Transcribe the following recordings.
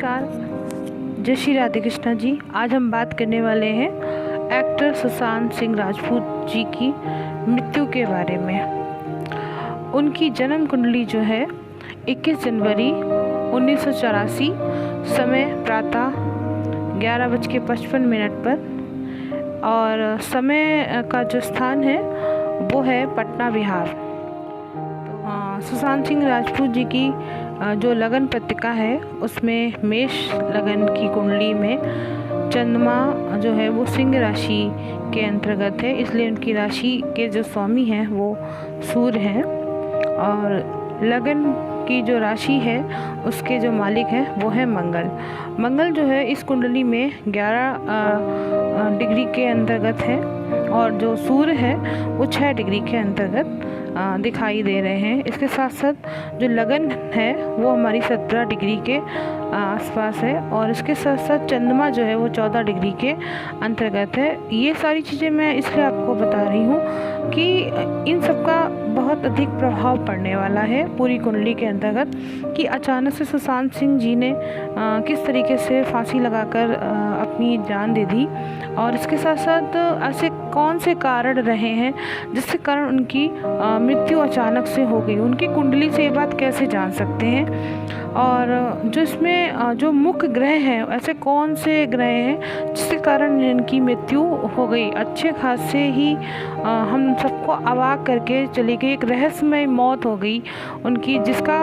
नमस्कार, जय श्री राधे कृष्णा जी। आज हम बात करने वाले हैं एक्टर सुशांत सिंह राजपूत जी की मृत्यु के बारे में। उनकी जन्म कुंडली जो है 21 जनवरी 1984, समय प्रातः 11:55 पर, और समय का जो स्थान है वो है पटना, बिहार। सुशांत सिंह राजपूत जी की जो लगन पत्रिका है उसमें मेष लगन की कुंडली में चंद्रमा जो है वो सिंह राशि के अंतर्गत है, इसलिए उनकी राशि के जो स्वामी हैं वो सूर्य हैं, और लगन की जो राशि है उसके जो मालिक हैं वो है मंगल। मंगल जो है इस कुंडली में 11 डिग्री के अंतर्गत है, और जो सूर्य है वो 6 डिग्री के अंतर्गत दिखाई दे रहे हैं। इसके साथ साथ जो लगन है वो हमारी 17 डिग्री के आसपास है, और इसके साथ साथ चंद्रमा जो है वो 14 डिग्री के अंतर्गत है। ये सारी चीज़ें मैं इसलिए आपको बता रही हूँ कि इन सब का बहुत अधिक प्रभाव पड़ने वाला है पूरी कुंडली के अंतर्गत, कि अचानक से सुशांत सिंह जी ने किस तरीके से फांसी लगाकर अपनी जान दे दी, और इसके साथ साथ ऐसे कौन से कारण रहे हैं जिसके कारण उनकी मृत्यु अचानक से हो गई। उनकी कुंडली से ये बात कैसे जान सकते हैं, और जो इसमें जो मुख्य ग्रह हैं ऐसे कौन से ग्रह हैं जिसके कारण इनकी मृत्यु हो गई। अच्छे खासे ही हम सबको अवाक करके चली गई, एक रहस्यमय मौत हो गई उनकी, जिसका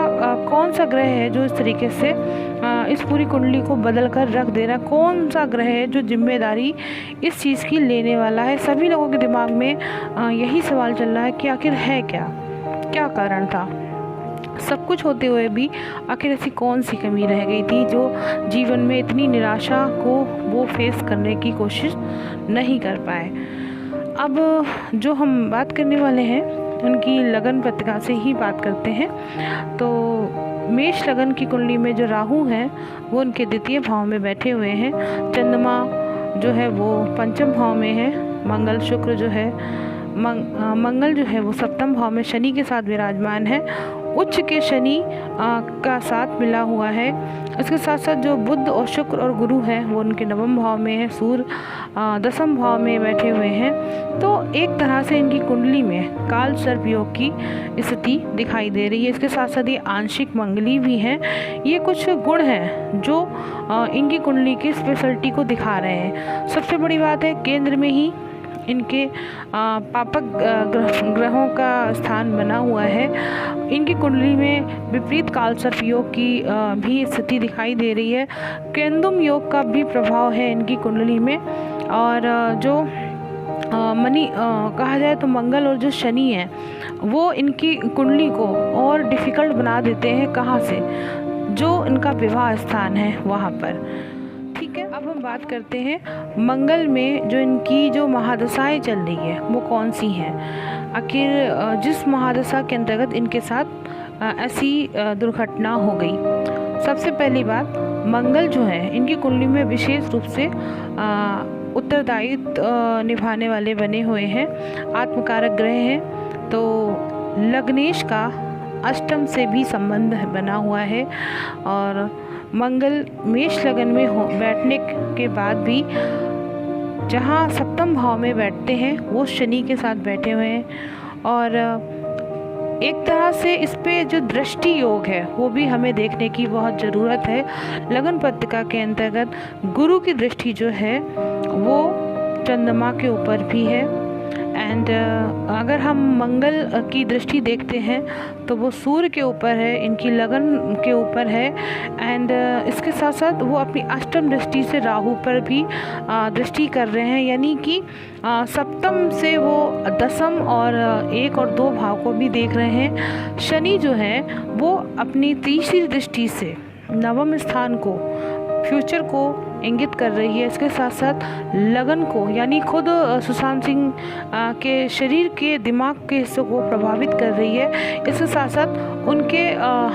कौन सा ग्रह है जो इस तरीके से इस पूरी कुंडली को बदल कर रख दे रहा है, कौन सा ग्रह है जो जिम्मेदारी इस चीज़ की लेने वाला है। सभी लोगों के दिमाग में यही सवाल चल रहा है कि आखिर है क्या कारण था। सब कुछ होते हुए भी आखिर ऐसी कौन सी कमी रह गई थी जो जीवन में इतनी निराशा को वो फेस करने की कोशिश नहीं कर पाए। अब जो हम बात करने वाले हैं उनकी लगन पत्रिका से ही बात करते हैं। तो मेष लगन की कुंडली में जो राहु हैं वो उनके द्वितीय भाव में बैठे हुए हैं, चंद्रमा जो है वो पंचम भाव में है, मंगल शुक्र जो है मंगल जो है वो सप्तम भाव में शनि के साथ विराजमान है, उच्च के शनि का साथ मिला हुआ है। इसके साथ साथ जो बुध और शुक्र और गुरु हैं वो उनके नवम भाव में है, सूर्य दसम भाव में बैठे हुए हैं। तो एक तरह से इनकी कुंडली में काल सर्प योग की स्थिति दिखाई दे रही है। इसके साथ साथ ये आंशिक मंगली भी हैं। ये कुछ गुण हैं जो इनकी कुंडली की स्पेशलिटी को दिखा रहे हैं। सबसे बड़ी बात है केंद्र में ही इनके पापक ग्रहों का स्थान बना हुआ है। इनकी कुंडली में विपरीत कालसर्प योग की भी स्थिति दिखाई दे रही है। केंदुम योग का भी प्रभाव है इनकी कुंडली में, और जो कहा जाए तो मंगल और जो शनि है वो इनकी कुंडली को और डिफ़िकल्ट बना देते हैं। कहाँ से? जो इनका विवाह स्थान है वहाँ पर। ठीक है, अब हम बात करते हैं मंगल में जो इनकी जो महादशाएं चल रही है वो कौन सी हैं। आखिर जिस महादशा के अंतर्गत इनके साथ ऐसी दुर्घटना हो गई। सबसे पहली बात, मंगल जो है इनकी कुंडली में विशेष रूप से उत्तरदायित्व निभाने वाले बने हुए हैं, आत्मकारक ग्रह हैं। तो लग्नेश का अष्टम से भी संबंध बना हुआ है, और मंगल मेष लगन में बैठने के बाद भी जहाँ सप्तम भाव में बैठते हैं वो शनि के साथ बैठे हुए हैं, और एक तरह से इस पे जो दृष्टि योग है वो भी हमें देखने की बहुत ज़रूरत है। लगन पत्रिका के अंतर्गत गुरु की दृष्टि जो है वो चंद्रमा के ऊपर भी है, एंड अगर हम मंगल की दृष्टि देखते हैं तो वो सूर्य के ऊपर है, इनकी लगन के ऊपर है, एंड इसके साथ साथ वो अपनी अष्टम दृष्टि से राहु पर भी दृष्टि कर रहे हैं, यानी कि सप्तम से वो दसम और 1 और 2 भाव को भी देख रहे हैं। शनि जो है वो अपनी तीसरी दृष्टि से नवम स्थान को, फ्यूचर को इंगित कर रही है। इसके साथ साथ लगन को, यानी खुद सुशांत सिंह के शरीर के दिमाग के हिस्सों को प्रभावित कर रही है। इसके साथ साथ उनके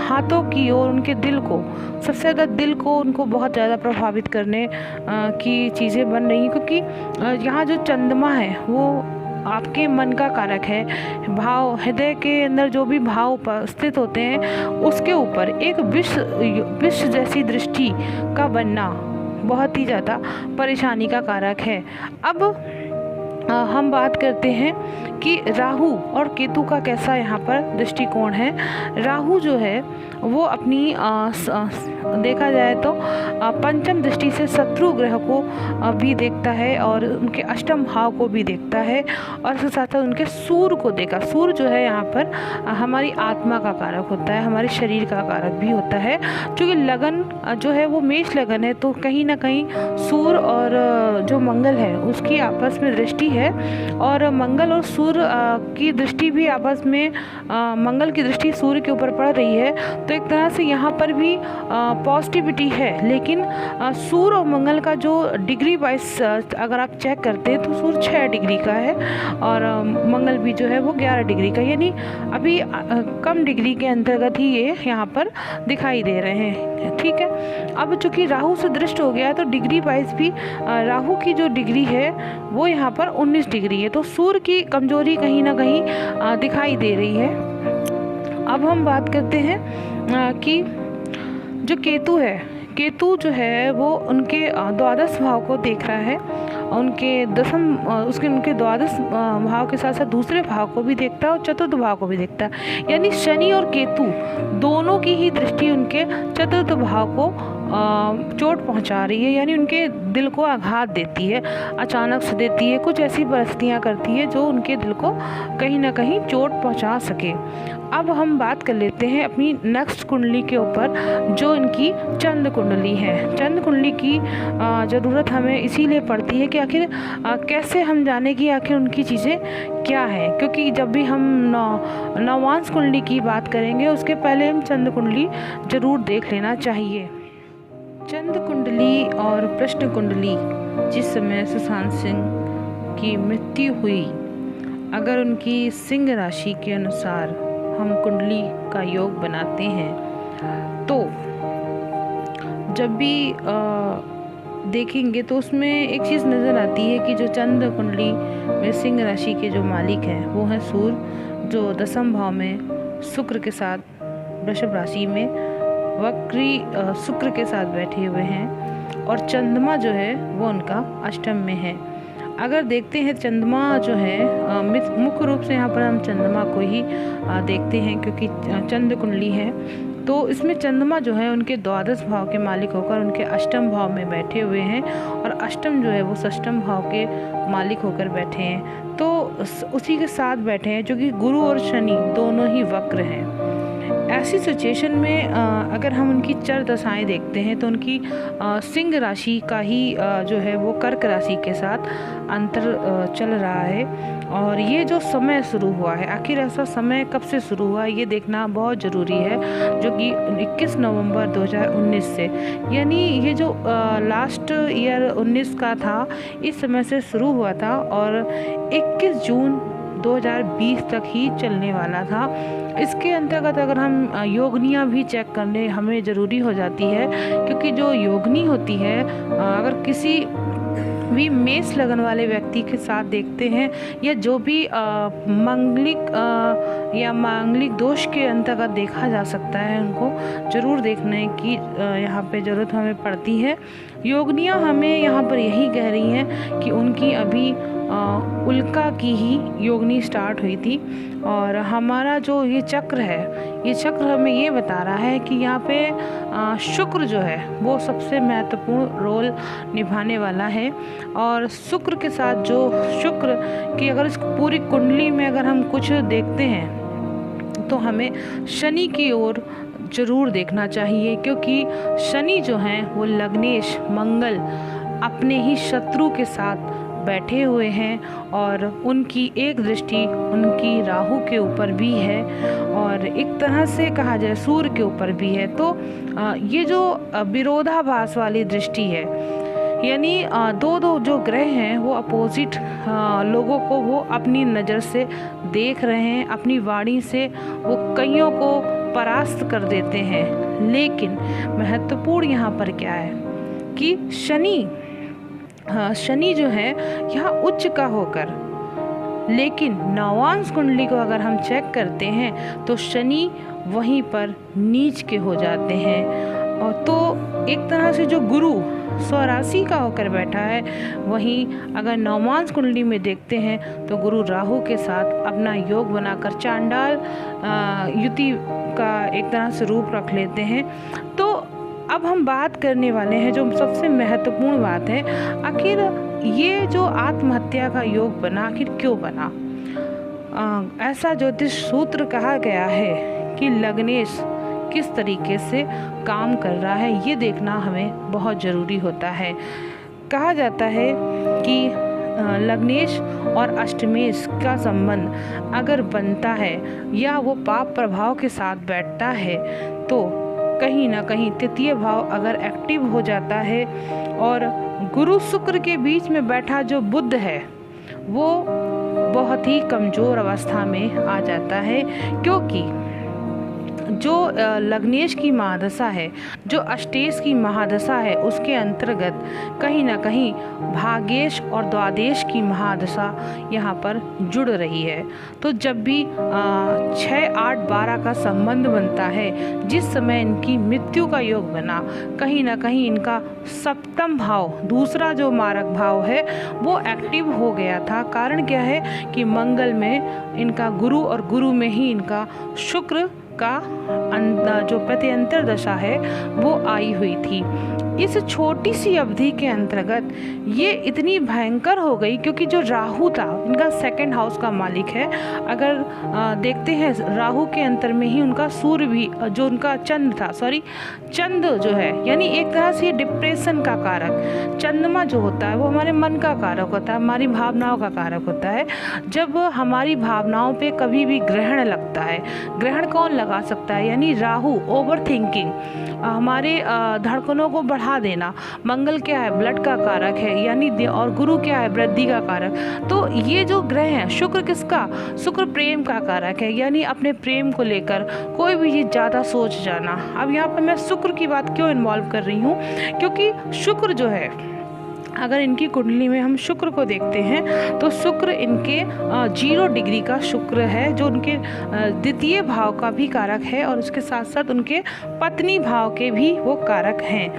हाथों की और उनके दिल को, सबसे ज़्यादा दिल को उनको बहुत ज़्यादा प्रभावित करने की चीज़ें बन रही हैं, क्योंकि यहाँ जो चंद्रमा है वो आपके मन का कारक है। भाव, हृदय के अंदर जो भी भाव उपस्थित होते हैं उसके ऊपर एक विष जैसी दृष्टि का बनना बहुत ही ज़्यादा परेशानी का कारक है। अब हम बात करते हैं कि राहु और केतु का कैसा यहाँ पर दृष्टिकोण है। राहु जो है वो अपनी देखा जाए तो पंचम दृष्टि से शत्रु ग्रह को भी देखता है और उनके अष्टम भाव को भी देखता है और इसके साथ साथ उनके सूर्य को देखा। सूर्य जो है यहाँ पर हमारी आत्मा का कारक होता है, हमारे शरीर का कारक भी होता है। क्योंकि लगन जो है वो मेष लगन है, तो कहीं ना कहीं सूर्य और जो मंगल है उसकी आपस में दृष्टि है और मंगल और सूर्य की दृष्टि भी आपस में, मंगल की दृष्टि सूर्य के ऊपर पड़ रही है, तो एक तरह से यहाँ पर भी पॉजिटिविटी है। लेकिन सूर्य और मंगल का जो डिग्री वाइज अगर आप चेक करते हैं तो सूर्य 6 डिग्री का है और मंगल भी जो है वो 11 डिग्री का, यानी अभी कम डिग्री के अंतर्गत ही ये यहाँ पर दिखाई दे रहे हैं। ठीक है, अब चूंकि राहु से दृष्ट हो गया है तो डिग्री वाइज भी राहु की जो डिग्री है वो यहाँ पर 19 डिग्री है, तो सूर्य की कमजोरी कहीं ना कहीं दिखाई दे रही है। अब हम बात करते हैं कि जो केतु है, केतु जो है वो उनके द्वादश भाव को देख रहा है, उनके उनके द्वादश भाव के साथ साथ दूसरे भाव को भी देखता है और चतुर्थ भाव को भी देखता है। यानी शनि और केतु दोनों की ही दृष्टि उनके चतुर्थ भाव को चोट पहुंचा रही है, यानी उनके दिल को आघात देती है, अचानक से देती है, कुछ ऐसी परिस्थितियां करती है जो उनके दिल को कहीं ना कहीं चोट पहुंचा सके। अब हम बात कर लेते हैं अपनी नेक्स्ट कुंडली के ऊपर, जो इनकी चंद्र कुंडली है। चंद्र कुंडली की ज़रूरत हमें इसीलिए पड़ती है कि आखिर कैसे हम जाने कि आखिर उनकी चीज़ें क्या है, क्योंकि जब भी हम नवांश कुंडली की बात करेंगे उसके पहले हम चंद्र कुंडली ज़रूर देख लेना चाहिए। चंद्र कुंडली और प्रश्न कुंडली, जिस समय सुशांत सिंह की मृत्यु हुई, अगर उनकी सिंह राशि के अनुसार हम कुंडली का योग बनाते हैं तो जब भी देखेंगे तो उसमें एक चीज़ नज़र आती है कि जो चंद्र कुंडली में सिंह राशि के जो मालिक हैं वो हैं सूर्य, जो दसम भाव में शुक्र के साथ वृषभ राशि में वक्री शुक्र के साथ बैठे हुए हैं और चंद्रमा जो है वो उनका अष्टम में है। अगर देखते हैं चंद्रमा जो है मुख्य रूप से यहाँ पर हम चंद्रमा को ही देखते हैं क्योंकि चंद्र कुंडली है, तो इसमें चंद्रमा जो है उनके द्वादश भाव के मालिक होकर उनके अष्टम भाव में बैठे हुए हैं और अष्टम जो है वो षष्टम भाव के मालिक होकर बैठे हैं, तो उसी के साथ बैठे हैं जो कि गुरु और शनि दोनों ही वक्र हैं। ऐसी सिचुएशन में अगर हम उनकी चर दशाएं देखते हैं तो उनकी सिंह राशि का ही जो है वो कर्क राशि के साथ अंतर चल रहा है और ये जो समय शुरू हुआ है, आखिर ऐसा समय कब से शुरू हुआ ये देखना बहुत ज़रूरी है, जो कि 21 नवंबर 2019 से, यानी ये जो लास्ट ईयर 19 का था इस समय से शुरू हुआ था और 21 जून 2020 तक ही चलने वाला था। इसके अंतर्गत अगर हम योगनियाँ भी चेक करने हमें ज़रूरी हो जाती है, क्योंकि जो योगनी होती है अगर किसी भी मेष लगन वाले व्यक्ति के साथ देखते हैं या जो भी मांगलिक दोष के अंतर्गत देखा जा सकता है, उनको ज़रूर देखने की यहाँ पे ज़रूरत हमें पड़ती है। योगनियाँ हमें यहाँ पर यही कह रही हैं कि उनकी अभी उल्का की ही योगनी स्टार्ट हुई थी और हमारा जो ये चक्र है, ये चक्र हमें ये बता रहा है कि यहाँ पे शुक्र जो है वो सबसे महत्वपूर्ण रोल निभाने वाला है और शुक्र के साथ जो शुक्र की अगर इस पूरी कुंडली में अगर हम कुछ देखते हैं तो हमें शनि की ओर ज़रूर देखना चाहिए, क्योंकि शनि जो हैं वो लग्नेश मंगल अपने ही शत्रु के साथ बैठे हुए हैं और उनकी एक दृष्टि उनकी राहु के ऊपर भी है और एक तरह से कहा जाए सूर्य के ऊपर भी है। तो ये जो विरोधाभास वाली दृष्टि है, यानी दो जो ग्रह हैं वो अपोजिट लोगों को वो अपनी नज़र से देख रहे हैं, अपनी वाणी से वो कईयों को परास्त कर देते हैं। लेकिन महत्वपूर्ण यहाँ पर क्या है कि शनि जो है यहाँ उच्च का होकर लेकिन नवांश कुंडली को अगर हम चेक करते हैं तो शनि वहीं पर नीच के हो जाते हैं। और तो एक तरह से जो गुरु स्वराशि का होकर बैठा है, वहीं अगर नवमांश कुंडली में देखते हैं तो गुरु राहु के साथ अपना योग बनाकर चांडाल युति का एक तरह से रूप रख लेते हैं। तो अब हम बात करने वाले हैं जो सबसे महत्वपूर्ण बात है, आखिर ये जो आत्महत्या का योग बना, आखिर क्यों बना? ऐसा ज्योतिष सूत्र कहा गया है कि लग्नेश किस तरीके से काम कर रहा है, ये देखना हमें बहुत ज़रूरी होता है। कहा जाता है कि लग्नेश और अष्टमेश का संबंध अगर बनता है या वो पाप प्रभाव के साथ बैठता है तो कहीं ना कहीं तृतीय भाव अगर एक्टिव हो जाता है और गुरु शुक्र के बीच में बैठा जो बुध है वो बहुत ही कमज़ोर अवस्था में आ जाता है, क्योंकि जो लग्नेश की महादशा है, जो अष्टेश की महादशा है, उसके अंतर्गत कहीं ना कहीं भाग्येश और द्वादेश की महादशा यहाँ पर जुड़ रही है। तो जब भी 6, 8, 12 का संबंध बनता है, जिस समय इनकी मृत्यु का योग बना, कहीं ना कहीं इनका सप्तम भाव, दूसरा जो मारक भाव है, वो एक्टिव हो गया था। कारण क्या है कि मंगल में इनका गुरु और गुरु में ही इनका शुक्र का जो प्रत्यंतर दशा है वो आई हुई थी। इस छोटी सी अवधि के अंतर्गत ये इतनी भयंकर हो गई, क्योंकि जो राहु था इनका सेकंड हाउस का मालिक है। अगर देखते हैं राहु के अंतर में ही उनका सूर्य भी, जो उनका चंद्र था, चंद्र जो है यानी एक तरह से डिप्रेशन का कारक। चंद्रमा जो होता है वो हमारे मन का कारक होता है, हमारी भावनाओं का कारक होता है। जब हमारी भावनाओं पे कभी भी ग्रहण लगता है, ग्रहण कौन लगा सकता है? यानी राहु, ओवर थिंकिंग, हमारे धड़कनों को बढ़ा देना। मंगल क्या है? ब्लड का कारक है, यानी और गुरु क्या है? वृद्धि का कारक। तो ये जो ग्रह हैं, शुक्र किसका? शुक्र प्रेम का कारक है, यानी अपने प्रेम को लेकर कोई भी चीज़ ज़्यादा सोच जाना। अब यहाँ पर मैं शुक्र की बात क्यों इन्वॉल्व कर रही हूँ? क्योंकि शुक्र जो है, अगर इनकी कुंडली में हम शुक्र को देखते हैं तो शुक्र इनके 0 डिग्री का शुक्र है, जो उनके द्वितीय भाव का भी कारक है और उसके साथ साथ उनके पत्नी भाव के भी वो कारक हैं।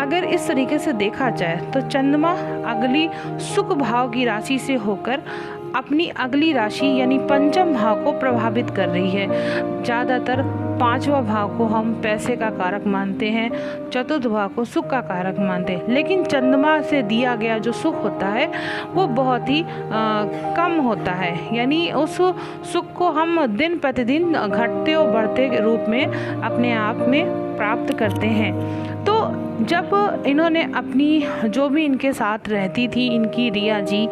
अगर इस तरीके से देखा जाए तो चंद्रमा अगली सुख भाव की राशि से होकर अपनी अगली राशि यानी पंचम भाव को प्रभावित कर रही है। ज़्यादातर 5वां भाव को हम पैसे का कारक मानते हैं, चतुर्थ भाव को सुख का कारक मानते हैं, लेकिन चंद्रमा से दिया गया जो सुख होता है वो बहुत ही कम होता है। यानी उस सुख को हम दिन प्रतिदिन घटते और बढ़ते रूप में अपने आप में प्राप्त करते हैं। तो जब इन्होंने अपनी जो भी इनके साथ रहती थी, इनकी रिया जी,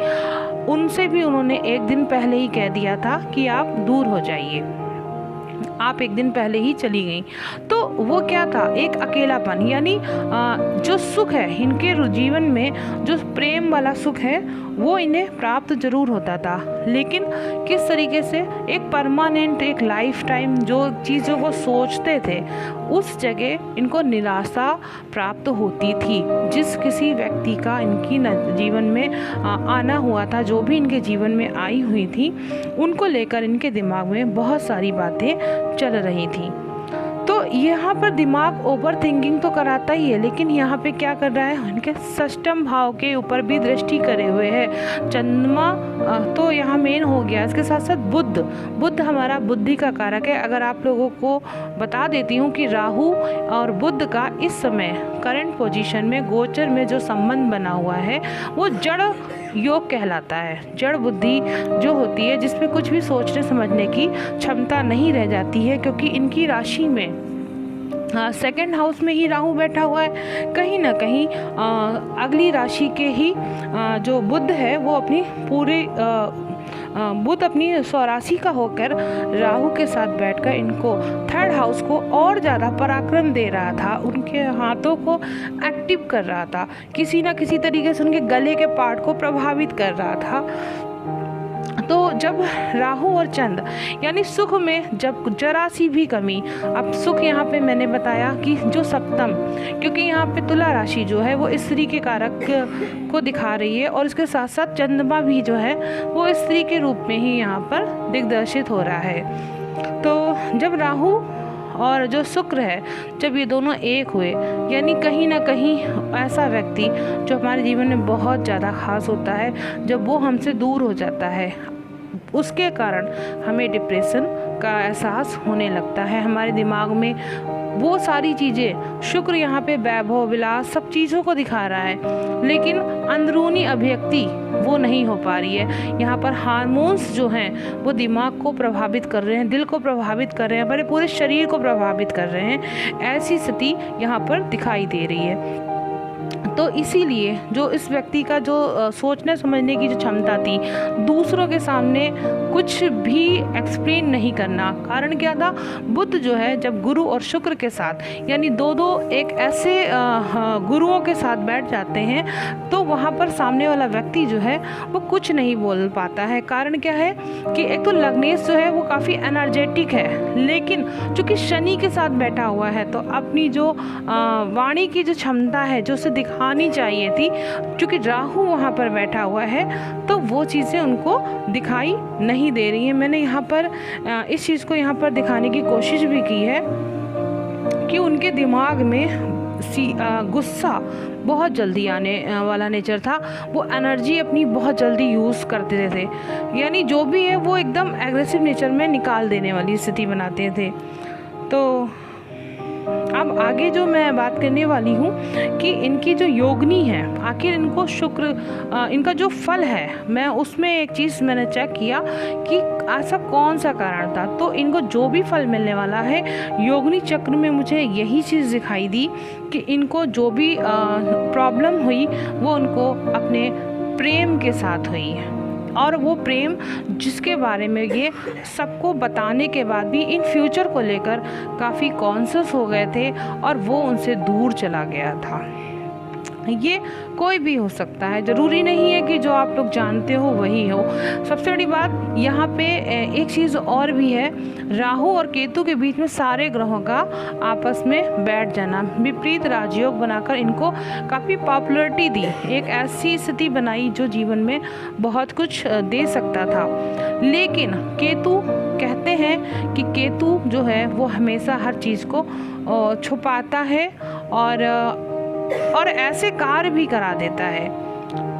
उनसे भी उन्होंने एक दिन पहले ही कह दिया था कि आप दूर हो जाइए। आप एक दिन पहले ही चली गई। तो वो क्या था? एक अकेलापन, यानी जो सुख है इनके जीवन में, जो प्रेम वाला सुख है वो इन्हें प्राप्त जरूर होता था, लेकिन किस तरीके से? एक परमानेंट, एक लाइफ टाइम जो चीज़ों को सोचते थे उस जगह इनको निराशा प्राप्त होती थी। जिस किसी व्यक्ति का इनकी जीवन में आना हुआ था, जो भी इनके जीवन में आई हुई थी, उनको लेकर इनके दिमाग में बहुत सारी बातें चल रही थी। तो यहाँ पर दिमाग ओवर थिंकिंग तो कराता ही है, लेकिन यहाँ पे क्या कर रहा है? उनके षष्ठम भाव के ऊपर भी दृष्टि करे हुए है। चंद्रमा तो यहाँ मेन हो गया, इसके साथ साथ बुध हमारा बुद्धि का कारक है। अगर आप लोगों को बता देती हूँ कि राहु और बुध का इस समय करंट पोजीशन में गोचर में जो संबंध बना हुआ है वो जड़ योग कहलाता है। जड़ बुद्धि जो होती है, जिसमें कुछ भी सोचने समझने की क्षमता नहीं रह जाती है, क्योंकि इनकी राशि में सेकंड हाउस में ही राहु बैठा हुआ है। कहीं ना कहीं अगली राशि के ही जो बुध है वो अपनी पूरे बुध अपनी स्वराशि का होकर राहु के साथ बैठकर इनको थर्ड हाउस को और ज़्यादा पराक्रम दे रहा था, उनके हाथों को एक्टिव कर रहा था, किसी ना किसी तरीके से उनके गले के पार्ट को प्रभावित कर रहा था। तो जब राहु और चंद्र यानी सुख में जब जरा सी भी कमी, अब सुख यहाँ पे मैंने बताया कि जो सप्तम, क्योंकि यहाँ पे तुला राशि जो है वो स्त्री के कारक को दिखा रही है और इसके साथ साथ चंद्रमा भी जो है वो स्त्री के रूप में ही यहाँ पर दिग्दर्शित हो रहा है। तो जब राहु और जो शुक्र है जब ये दोनों एक हुए, यानी कहीं ना कहीं ऐसा व्यक्ति जो हमारे जीवन में बहुत ज़्यादा खास होता है, जब वो हमसे दूर हो जाता है, उसके कारण हमें डिप्रेशन का एहसास होने लगता है। हमारे दिमाग में वो सारी चीज़ें, शुक्र यहाँ पे वैभव विलास सब चीज़ों को दिखा रहा है, लेकिन अंदरूनी अभिव्यक्ति वो नहीं हो पा रही है। यहाँ पर हार्मोन्स जो हैं वो दिमाग को प्रभावित कर रहे हैं, दिल को प्रभावित कर रहे हैं, हमारे पूरे शरीर को प्रभावित कर रहे हैं। ऐसी स्थिति यहाँ पर दिखाई दे रही है। तो इसीलिए जो इस व्यक्ति का जो सोचने समझने की जो क्षमता थी, दूसरों के सामने कुछ भी एक्सप्लेन नहीं करना, कारण क्या था, बुध जो है जब गुरु और शुक्र के साथ यानी दो एक ऐसे गुरुओं के साथ बैठ जाते हैं तो वहाँ पर सामने वाला व्यक्ति जो है वो कुछ नहीं बोल पाता है। कारण क्या है कि एक तो लग्नेश जो है वो काफ़ी एनर्जेटिक है, लेकिन चूँकि शनि के साथ बैठा हुआ है तो अपनी जो वाणी की जो क्षमता है जो उसे दिखानी चाहिए थी, क्योंकि राहु वहाँ पर बैठा हुआ है तो वो चीज़ें उनको दिखाई नहीं दे रही हैं। मैंने यहाँ पर इस चीज़ को यहाँ पर दिखाने की कोशिश भी की है कि उनके दिमाग में गुस्सा बहुत जल्दी आने वाला नेचर था, वो एनर्जी अपनी बहुत जल्दी यूज़ करते थे, यानी जो भी है वो एकदम एग्रेसिव नेचर में निकाल देने वाली स्थिति बनाते थे। तो अब आगे जो मैं बात करने वाली हूँ कि इनकी जो योगनी है, आखिर इनको शुक्र इनका जो फल है, मैं उसमें एक चीज़ मैंने चेक किया कि ऐसा कौन सा कारण था। तो इनको जो भी फल मिलने वाला है, योगनी चक्र में मुझे यही चीज़ दिखाई दी कि इनको जो भी प्रॉब्लम हुई वो उनको अपने प्रेम के साथ हुई, और वो प्रेम जिसके बारे में ये सबको बताने के बाद भी इन फ्यूचर को लेकर काफ़ी कॉन्शियस हो गए थे और वो उनसे दूर चला गया था। ये कोई भी हो सकता है, ज़रूरी नहीं है कि जो आप लोग जानते हो वही हो। सबसे बड़ी बात यहाँ पे एक चीज़ और भी है, राहु और केतु के बीच में सारे ग्रहों का आपस में बैठ जाना, विपरीत राजयोग बनाकर इनको काफ़ी पॉपुलैरिटी दी, एक ऐसी स्थिति बनाई जो जीवन में बहुत कुछ दे सकता था। लेकिन केतु, कहते हैं कि केतु जो है वो हमेशा हर चीज़ को छुपाता है और ऐसे कार्य भी करा देता है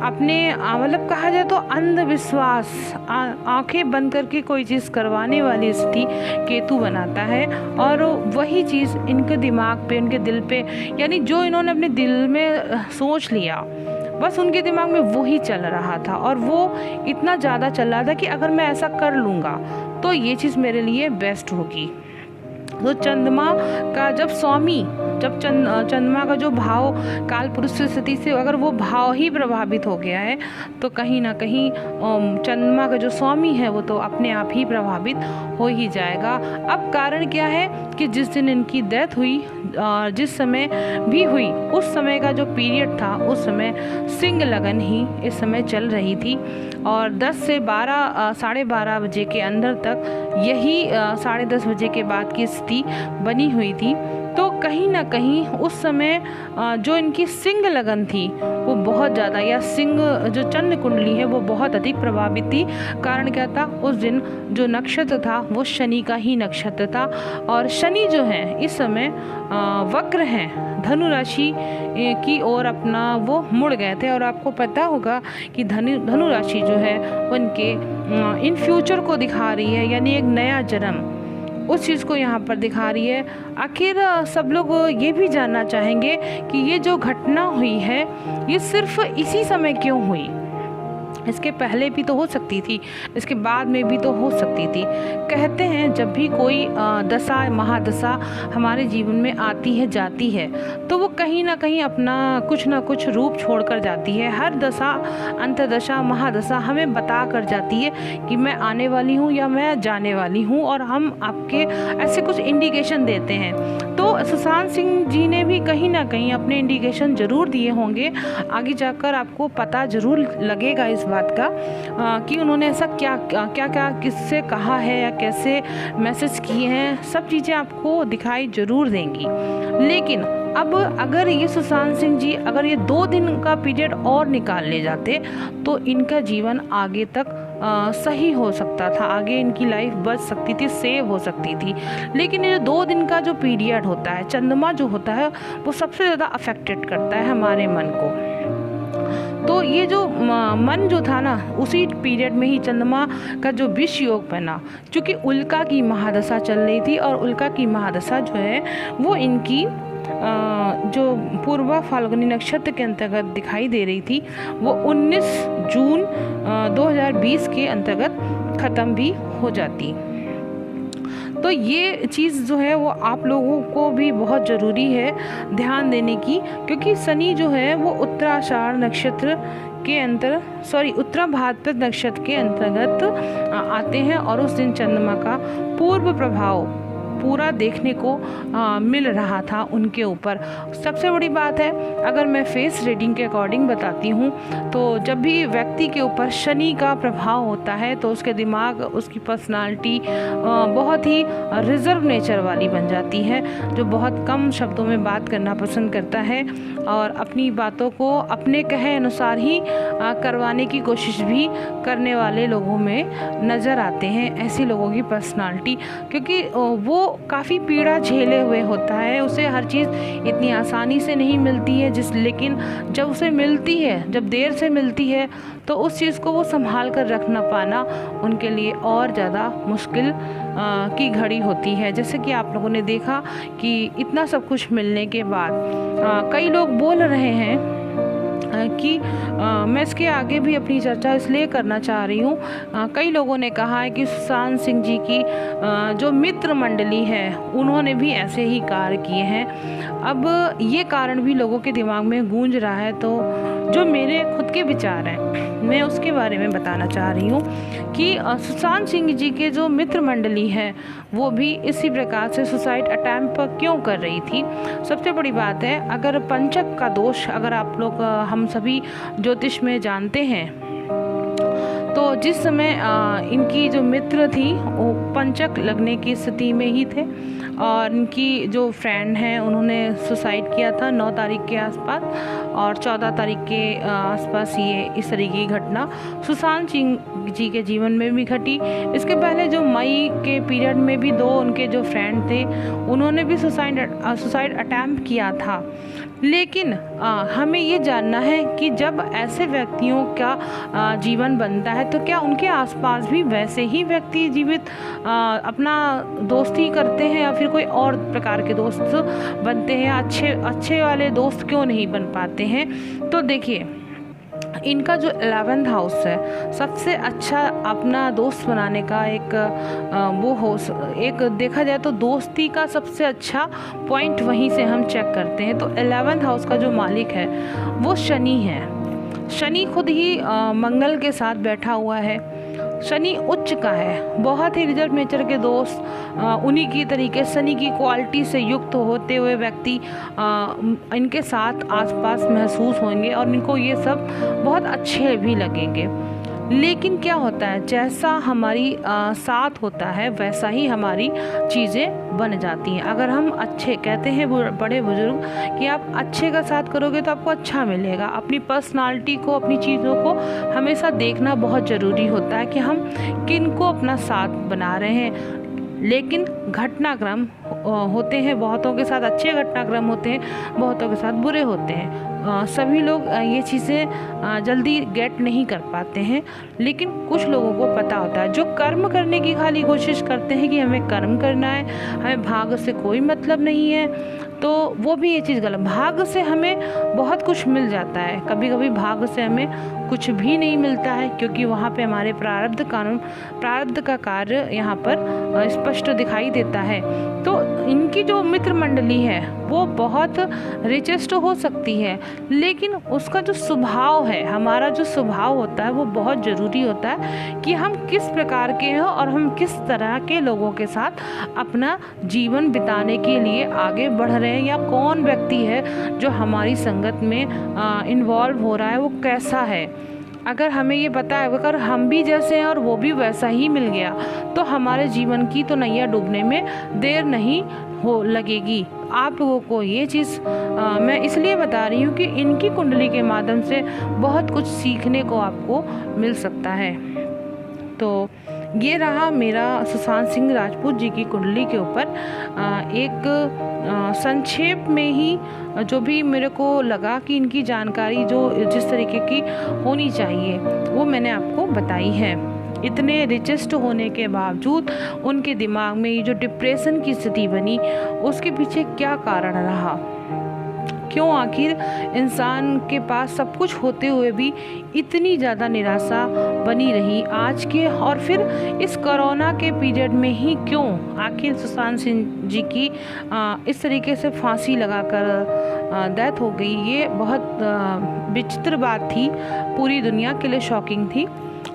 अपने, मतलब कहा जाए तो अंधविश्वास, आंखें बंद करके कोई चीज़ करवाने वाली स्थिति केतु बनाता है। और वही चीज़ इनके दिमाग पे, उनके दिल पे, यानी जो इन्होंने अपने दिल में सोच लिया बस उनके दिमाग में वही चल रहा था, और वो इतना ज़्यादा चल रहा था कि अगर मैं ऐसा कर लूँगा तो ये चीज़ मेरे लिए बेस्ट होगी। तो चंद्रमा का जब स्वामी, जब चंद्रमा का जो भाव काल पुरुष की स्थिति से अगर वो भाव ही प्रभावित हो गया है तो कहीं ना कहीं चंद्रमा का जो स्वामी है वो तो अपने आप ही प्रभावित हो ही जाएगा। अब कारण क्या है कि जिस दिन इनकी डेथ हुई और जिस समय भी हुई, उस समय का जो पीरियड था उस समय सिंह लगन ही इस समय चल रही थी, और 10 से 12 साढ़े 12 बजे के अंदर तक यही 10:30 बजे के बाद की स्थिति बनी हुई थी। तो कहीं ना कहीं उस समय जो इनकी सिंह लगन थी वो बहुत ज़्यादा, या सिंह जो चंद्र कुंडली है वो बहुत अधिक प्रभावित थी। कारण क्या था, उस दिन जो नक्षत्र था वो शनि का ही नक्षत्र था, और शनि जो है इस समय वक्र हैं, धनु राशि की ओर अपना वो मुड़ गए थे। और आपको पता होगा कि धनु राशि जो है उनके इन फ्यूचर को दिखा रही है, यानी एक नया जन्म, उस चीज़ को यहाँ पर दिखा रही है। आखिर सब लोग ये भी जानना चाहेंगे कि ये जो घटना हुई है ये सिर्फ इसी समय क्यों हुई, इसके पहले भी तो हो सकती थी, इसके बाद में भी तो हो सकती थी। कहते हैं जब भी कोई दशा महादशा हमारे जीवन में आती है जाती है तो वो कहीं ना कहीं अपना कुछ ना कुछ रूप छोड़ कर जाती है। हर दशा, अंतदशा, महादशा हमें बता कर जाती है कि मैं आने वाली हूँ या मैं जाने वाली हूँ, और हम आपके ऐसे कुछ इंडिकेशन देते हैं। तो सुशांत सिंह जी ने भी कहीं ना कहीं अपने इंडिकेशन ज़रूर दिए होंगे, आगे जाकर आपको पता ज़रूर लगेगा इस बात का कि उन्होंने ऐसा क्या क्या क्या किससे कहा है या कैसे मैसेज किए हैं, सब चीज़ें आपको दिखाई ज़रूर देंगी। लेकिन अब अगर ये सुशांत सिंह जी अगर ये 2 दिन का पीरियड और निकाल ले जाते तो इनका जीवन आगे तक सही हो सकता था, आगे इनकी लाइफ बच सकती थी, सेव हो सकती थी। लेकिन ये 2 दिन का जो पीरियड होता है, चंद्रमा जो होता है वो सबसे ज़्यादा अफेक्टेड करता है हमारे मन को। तो ये जो मन जो था ना, उसी पीरियड में ही चंद्रमा का जो विष योग बना, क्योंकि उल्का की महादशा चल रही थी और उल्का की महादशा जो है वो इनकी जो पूर्वा फाल्गुनी नक्षत्र के अंतर्गत दिखाई दे रही थी, वो 19 जून 2020 के अंतर्गत ख़त्म भी हो जाती। तो ये चीज़ जो है वो आप लोगों को भी बहुत ज़रूरी है ध्यान देने की, क्योंकि शनि जो है वो उत्तराषाढ़ नक्षत्र के उत्तरा भाद्रपद नक्षत्र के अंतर्गत आते हैं और उस दिन चंद्रमा का पूर्व प्रभाव पूरा देखने को मिल रहा था उनके ऊपर। सबसे बड़ी बात है, अगर मैं फेस रीडिंग के अकॉर्डिंग बताती हूँ तो जब भी व्यक्ति के ऊपर शनि का प्रभाव होता है तो उसके दिमाग, उसकी पर्सनालिटी बहुत ही रिजर्व नेचर वाली बन जाती है, जो बहुत कम शब्दों में बात करना पसंद करता है और अपनी बातों को अपने कहे अनुसार ही करवाने की कोशिश भी करने वाले लोगों में नज़र आते हैं ऐसे लोगों की पर्सनालिटी, क्योंकि वो काफ़ी पीड़ा झेले हुए होता है, उसे हर चीज़ इतनी आसानी से नहीं मिलती है लेकिन जब उसे मिलती है, जब देर से मिलती है तो उस चीज़ को वो संभाल कर रखना पाना उनके लिए और ज़्यादा मुश्किल की घड़ी होती है। जैसे कि आप लोगों ने देखा कि इतना सब कुछ मिलने के बाद कई लोग बोल रहे हैं कि मैं इसके आगे भी अपनी चर्चा इसलिए करना चाह रही हूँ। कई लोगों ने कहा है कि सुशांत सिंह जी की जो मित्र मंडली है उन्होंने भी ऐसे ही कार्य किए हैं। अब ये कारण भी लोगों के दिमाग में गूंज रहा है, तो जो मेरे खुद के विचार हैं मैं उसके बारे में बताना चाह रही हूँ कि सुशांत सिंह जी के जो मित्र मंडली है वो भी इसी प्रकार से सुसाइड अटैम्प्ट क्यों कर रही थी। सबसे बड़ी बात है, अगर पंचक का दोष अगर आप लोग हम सभी ज्योतिष में जानते हैं तो जिस समय इनकी जो मित्र थी वो पंचक लगने की स्थिति में ही थे और इनकी जो फ्रेंड हैं उन्होंने सुसाइड किया था 9 तारीख के आसपास और 14 तारीख के आसपास ये इस तरीके की घटना सुशांत सिंह जी के जीवन में भी घटी। इसके पहले जो मई के पीरियड में भी 2 उनके जो फ्रेंड थे उन्होंने भी सुसाइड अटैम्प्ट किया था। लेकिन हमें ये जानना है कि जब ऐसे व्यक्तियों का जीवन बनता है तो क्या उनके आसपास भी वैसे ही व्यक्ति जीवित अपना दोस्ती करते हैं या फिर कोई और प्रकार के दोस्त बनते हैं, अच्छे वाले दोस्त क्यों नहीं बन पाते हैं। तो देखिए, इनका जो 11th हाउस है सबसे अच्छा अपना दोस्त बनाने का एक देखा जाए तो दोस्ती का सबसे अच्छा पॉइंट वहीं से हम चेक करते हैं। तो 11th हाउस का जो मालिक है वो शनि है। शनि खुद ही मंगल के साथ बैठा हुआ है। शनि उच्च का है, बहुत ही रिजर्व नेचर के दोस्त उन्हीं की तरीके शनि की क्वालिटी से युक्त होते हुए व्यक्ति इनके साथ आसपास महसूस होंगे और इनको ये सब बहुत अच्छे भी लगेंगे। लेकिन क्या होता है, जैसा हमारी साथ होता है वैसा ही हमारी चीज़ें बन जाती हैं। अगर हम अच्छे, कहते हैं बड़े बुजुर्ग कि आप अच्छे का साथ करोगे तो आपको अच्छा मिलेगा। अपनी पर्सनालिटी को, अपनी चीज़ों को हमेशा देखना बहुत ज़रूरी होता है कि हम किन को अपना साथ बना रहे हैं। लेकिन घटनाक्रम होते हैं, बहुतों के साथ अच्छे घटनाक्रम होते हैं, बहुतों के साथ बुरे होते हैं। सभी लोग ये चीज़ें जल्दी गेट नहीं कर पाते हैं, लेकिन कुछ लोगों को पता होता है जो कर्म करने की खाली कोशिश करते हैं कि हमें कर्म करना है, हमें भाग्य से कोई मतलब नहीं है, तो वो भी ये चीज़ गलत। भाग्य से हमें बहुत कुछ मिल जाता है, कभी कभी भाग्य से हमें कुछ भी नहीं मिलता है, क्योंकि वहाँ पे हमारे प्रारब्ध का कार्य यहाँ पर स्पष्ट दिखाई देता है। तो इनकी जो मित्र मंडली है वो बहुत रिचेस्ट हो सकती है, लेकिन उसका जो स्वभाव है, हमारा जो स्वभाव होता है वो बहुत ज़रूरी होता है कि हम किस प्रकार के हैं और हम किस तरह के लोगों के साथ अपना जीवन बिताने के लिए आगे बढ़ रहे हैं, या कौन व्यक्ति है जो हमारी संगत में इन्वॉल्व हो रहा है, वो कैसा है। अगर हमें ये पता है अगर हम भी जैसे हैं और वो भी वैसा ही मिल गया तो हमारे जीवन की तो नैया डूबने में देर नहीं हो लगेगी। आप लोगों को ये चीज़ मैं इसलिए बता रही हूँ कि इनकी कुंडली के माध्यम से बहुत कुछ सीखने को आपको मिल सकता है। तो ये रहा मेरा सुशांत सिंह राजपूत जी की कुंडली के ऊपर एक संक्षेप में ही जो भी मेरे को लगा कि इनकी जानकारी जो जिस तरीके की होनी चाहिए वो मैंने आपको बताई है। इतने रिचेस्ट होने के बावजूद उनके दिमाग में ये जो डिप्रेशन की स्थिति बनी उसके पीछे क्या कारण रहा, क्यों आखिर इंसान के पास सब कुछ होते हुए भी इतनी ज़्यादा निराशा बनी रही आज के, और फिर इस कोरोना के पीरियड में ही क्यों आखिर सुशांत सिंह जी की इस तरीके से फांसी लगाकर डेथ हो गई। ये बहुत विचित्र बात थी, पूरी दुनिया के लिए शॉकिंग थी।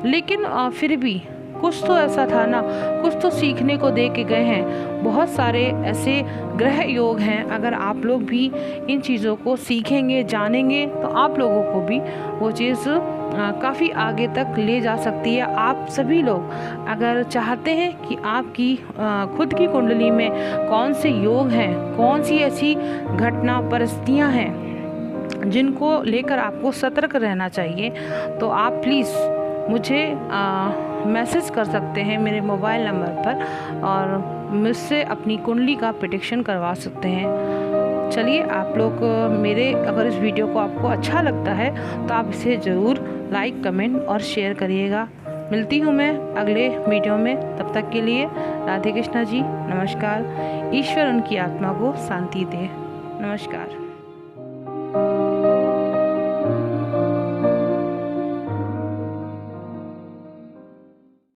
लेकिन फिर भी कुछ तो ऐसा था ना, कुछ तो सीखने को दे के गए हैं। बहुत सारे ऐसे ग्रह योग हैं, अगर आप लोग भी इन चीज़ों को सीखेंगे जानेंगे तो आप लोगों को भी वो चीज़ काफ़ी आगे तक ले जा सकती है। आप सभी लोग अगर चाहते हैं कि आपकी खुद की कुंडली में कौन से योग हैं, कौन सी ऐसी घटना परिस्थितियाँ हैं जिनको लेकर आपको सतर्क रहना चाहिए, तो आप प्लीज़ मुझे मैसेज कर सकते हैं मेरे मोबाइल नंबर पर और मुझसे अपनी कुंडली का प्रेडिक्शन करवा सकते हैं। चलिए, आप लोग मेरे अगर इस वीडियो को आपको अच्छा लगता है तो आप इसे ज़रूर लाइक, कमेंट और शेयर करिएगा। मिलती हूँ मैं अगले वीडियो में, तब तक के लिए राधे कृष्णा जी, नमस्कार। ईश्वर उनकी आत्मा को शांति दे। नमस्कार।